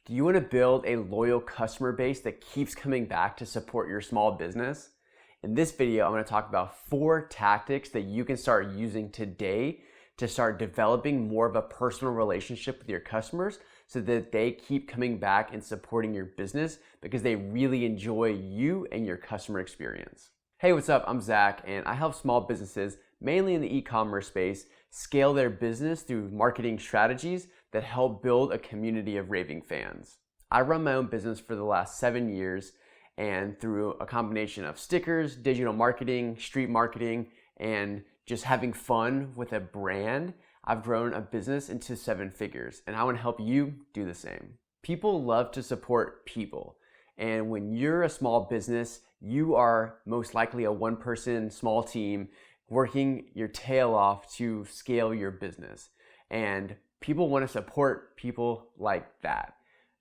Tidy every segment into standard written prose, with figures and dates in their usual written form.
Do you want to build a loyal customer base that keeps coming back to support your small business? In this video, I'm going to talk about 4 tactics that you can start using today to start developing more of a personal relationship with your customers so that they keep coming back and supporting your business because they really enjoy you and your customer experience. Hey, what's up? I'm Zach, and I help small businesses, mainly in the e-commerce space, scale their business through marketing strategies that help build a community of raving fans. I run my own business for the last 7 years, and through a combination of stickers, digital marketing, street marketing, and just having fun with a brand, I've grown a business into 7 figures, and I want to help you do the same. People love to support people, and when you're a small business, you are most likely a one-person small team working your tail off to scale your business. And people want to support people like that.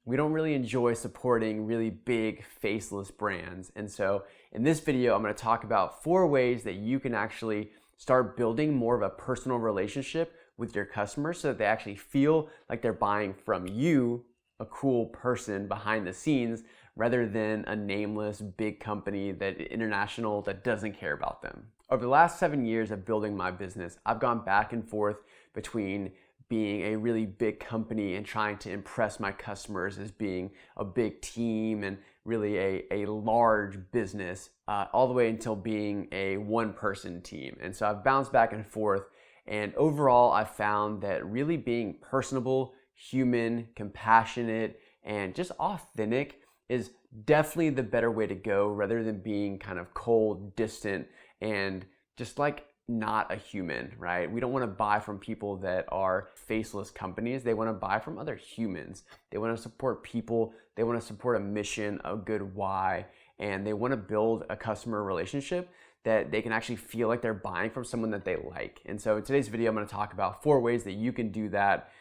We don't really enjoy supporting really big faceless brands. And so in this video, I'm going to talk about 4 ways that you can actually start building more of a personal relationship with your customers so that they actually feel like they're buying from you, a cool person behind the scenes, rather than a nameless big company international that doesn't care about them. Over the last 7 years of building my business, I've gone back and forth between being a really big company and trying to impress my customers as being a big team and really a large business, all the way until being a one-person team. And so I've bounced back and forth, and overall I've found that really being personable, human, compassionate, and just authentic is definitely the better way to go rather than being kind of cold, distant, and just like not a human, right? We don't want to buy from people that are faceless companies. They want to buy from other humans. They want to support people. They want to support a mission, a good why, and they want to build a customer relationship that they can actually feel like they're buying from someone that they like. And so in today's video, I'm going to talk about 4 ways that you can do that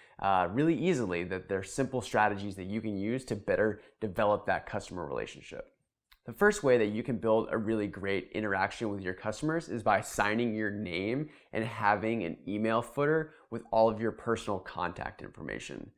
really easily, that they're simple strategies that you can use to better develop that customer relationship. The first way that you can build a really great interaction with your customers is by signing your name and having an email footer with all of your personal contact information.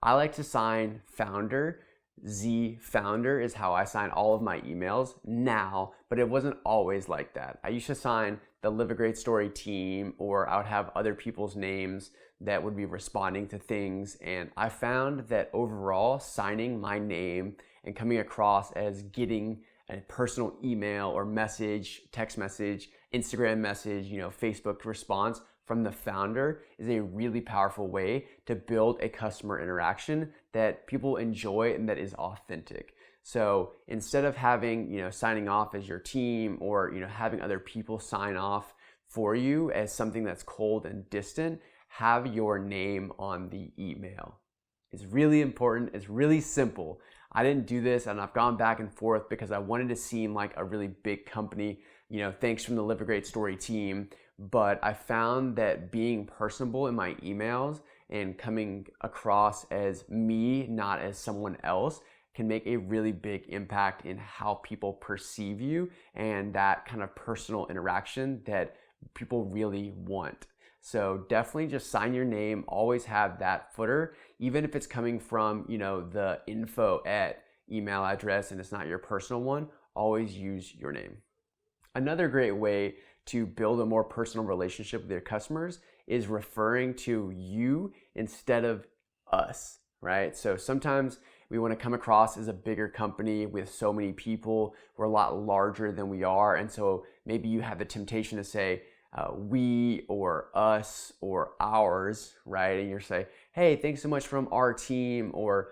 I like to sign founder. Z founder is how I sign all of my emails now, but it wasn't always like that. I used to sign the Live a Great Story team, or I would have other people's names that would be responding to things. And I found that overall, signing my name and coming across as getting a personal email or message, text message, Instagram message, Facebook response from the founder is a really powerful way to build a customer interaction that people enjoy and that is authentic. So instead of having, signing off as your team, or, having other people sign off for you as something that's cold and distant, have your name on the email. It's really important. It's really simple. I didn't do this, and I've gone back and forth because I wanted to seem like a really big company, thanks from the Live a Great Story team. But I found that being personable in my emails and coming across as me, not as someone else, can make a really big impact in how people perceive you and that kind of personal interaction that people really want. So definitely just sign your name, always have that footer, even if it's coming from, the info at email address and it's not your personal one, always use your name. Another great way to build a more personal relationship with your customers is referring to you instead of us, right? So sometimes we want to come across as a bigger company with so many people. We're a lot larger than we are. And so maybe you have the temptation to say, we or us or ours, right? And you're saying, hey, thanks so much from our team, or,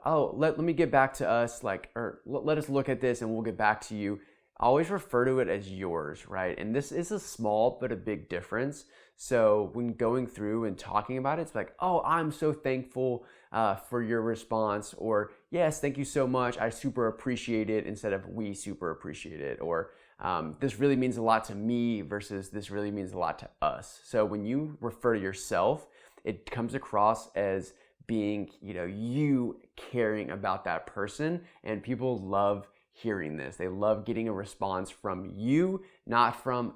oh, let me get back to us, or let us look at this and we'll get back to you. Always refer to it as yours, right? And this is a small but a big difference. So when going through and talking about it, it's like, oh, I'm so thankful for your response, or yes, thank you so much, I super appreciate it, instead of we super appreciate it, or this really means a lot to me versus this really means a lot to us. So when you refer to yourself, it comes across as being, you caring about that person, and people love hearing this. They love getting a response from you, not from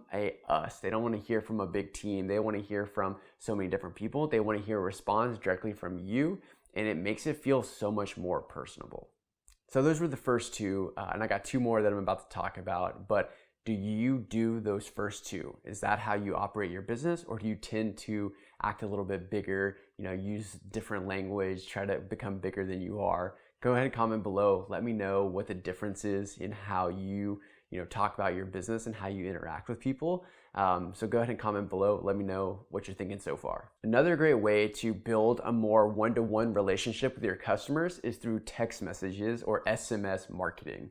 us. They don't want to hear from a big team. They want to hear from so many different people. They want to hear a response directly from you. and it makes it feel so much more personable. So those were the first two, and I got two more that I'm about to talk about, but do you do those first two? Is that how you operate your business, or do you tend to act a little bit bigger, use different language, try to become bigger than you are? Go ahead and comment below. Let me know what the difference is in how you talk about your business and how you interact with people. So go ahead and comment below. Let me know what you're thinking so far. Another great way to build a more one-to-one relationship with your customers is through text messages or SMS marketing.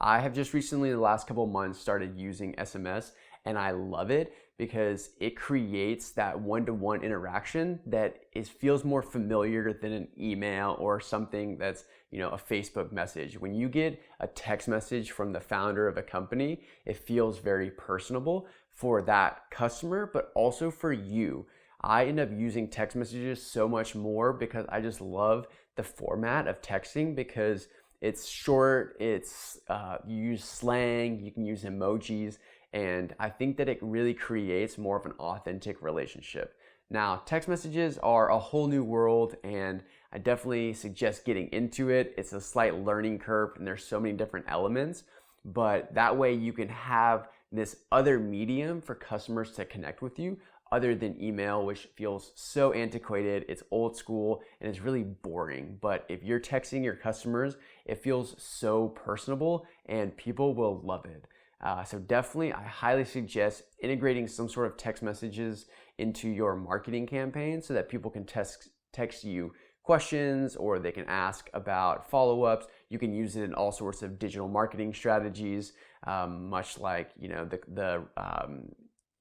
I have just recently, in the last couple of months, started using SMS, and I love it because it creates that one-to-one interaction that feels more familiar than an email or something that's a Facebook message. When you get a text message from the founder of a company, it feels very personable for that customer, but also for you. I end up using text messages so much more because I just love the format of texting, because it's short, you use slang, you can use emojis, and I think that it really creates more of an authentic relationship. Now, text messages are a whole new world, and I definitely suggest getting into it. It's a slight learning curve, and there's so many different elements, but that way you can have this other medium for customers to connect with you other than email, which feels so antiquated, it's old school, and it's really boring. But if you're texting your customers, it feels so personable and people will love it. So definitely, I highly suggest integrating some sort of text messages into your marketing campaign so that people can text you questions, or they can ask about follow-ups. You can use it in all sorts of digital marketing strategies, much like the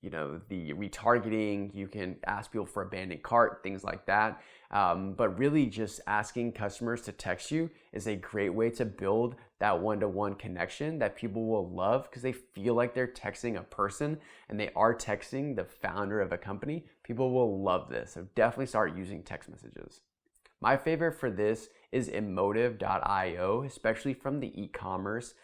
retargeting. You can ask people for abandoned cart, things like that. But really just asking customers to text you is a great way to build that one-to-one connection that people will love, because they feel like they're texting a person and they are texting the founder of a company. People will love this. So definitely start using text messages. My favorite for this is Emotiv.io, especially from the e-commerce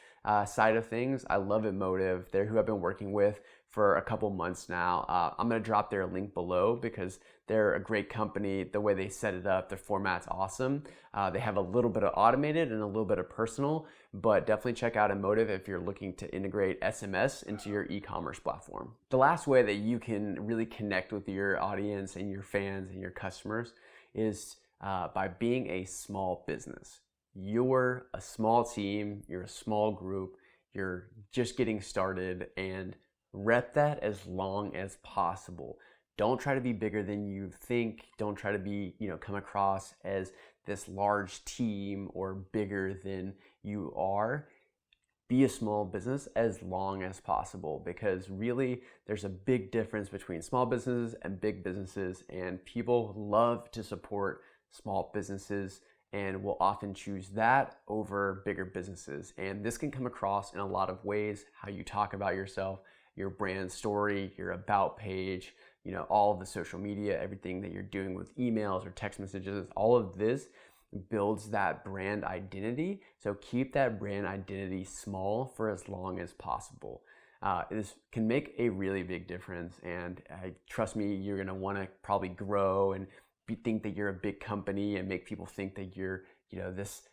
side of things. I love Emotiv. They're who I've been working with for a couple months now. I'm gonna drop their link below because they're a great company. The way they set it up, their format's awesome. They have a little bit of automated and a little bit of personal, but definitely check out Emotiv if you're looking to integrate SMS into your e-commerce platform. The last way that you can really connect with your audience and your fans and your customers is by being a small business. You're a small team, you're a small group, you're just getting started, and rep that as long as possible. Don't try to be bigger than you think. Don't try to be, come across as this large team or bigger than you are. Be a small business as long as possible, because really there's a big difference between small businesses and big businesses, and people love to support small businesses and will often choose that over bigger businesses. And this can come across in a lot of ways: how you talk about yourself, your brand story, your about page, all of the social media, everything that you're doing with emails or text messages. All of this builds that brand identity. So keep that brand identity small for as long as possible. This can make a really big difference, and trust me, you're gonna wanna probably grow and think that you're a big company and make people think that you're this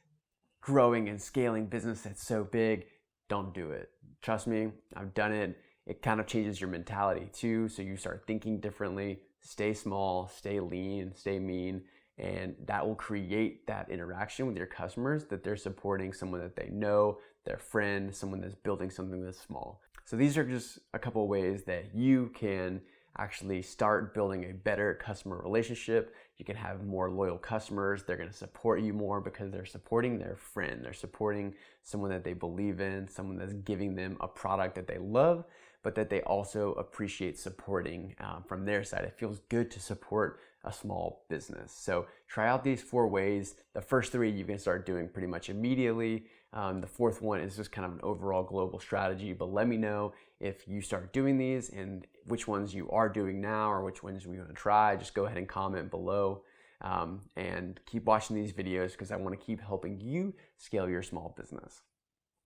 growing and scaling business that's so big. Don't do it. Trust me, I've done it. It kind of changes your mentality too, so you start thinking differently. Stay small, stay lean, stay mean, and that will create that interaction with your customers, that they're supporting someone that they know, their friend, someone that's building something that's small. So these are just a couple of ways that you can actually start building a better customer relationship. You can have more loyal customers. They're going to support you more because they're supporting their friend. They're supporting someone that they believe in, someone that's giving them a product that they love, but that they also appreciate supporting from their side. It feels good to support a small business. So try out these 4 ways. The first 3 you can start doing pretty much immediately. The 4th one is just kind of an overall global strategy, but let me know if you start doing these and which ones you are doing now or which ones we want to try. Just go ahead and comment below, and keep watching these videos because I want to keep helping you scale your small business.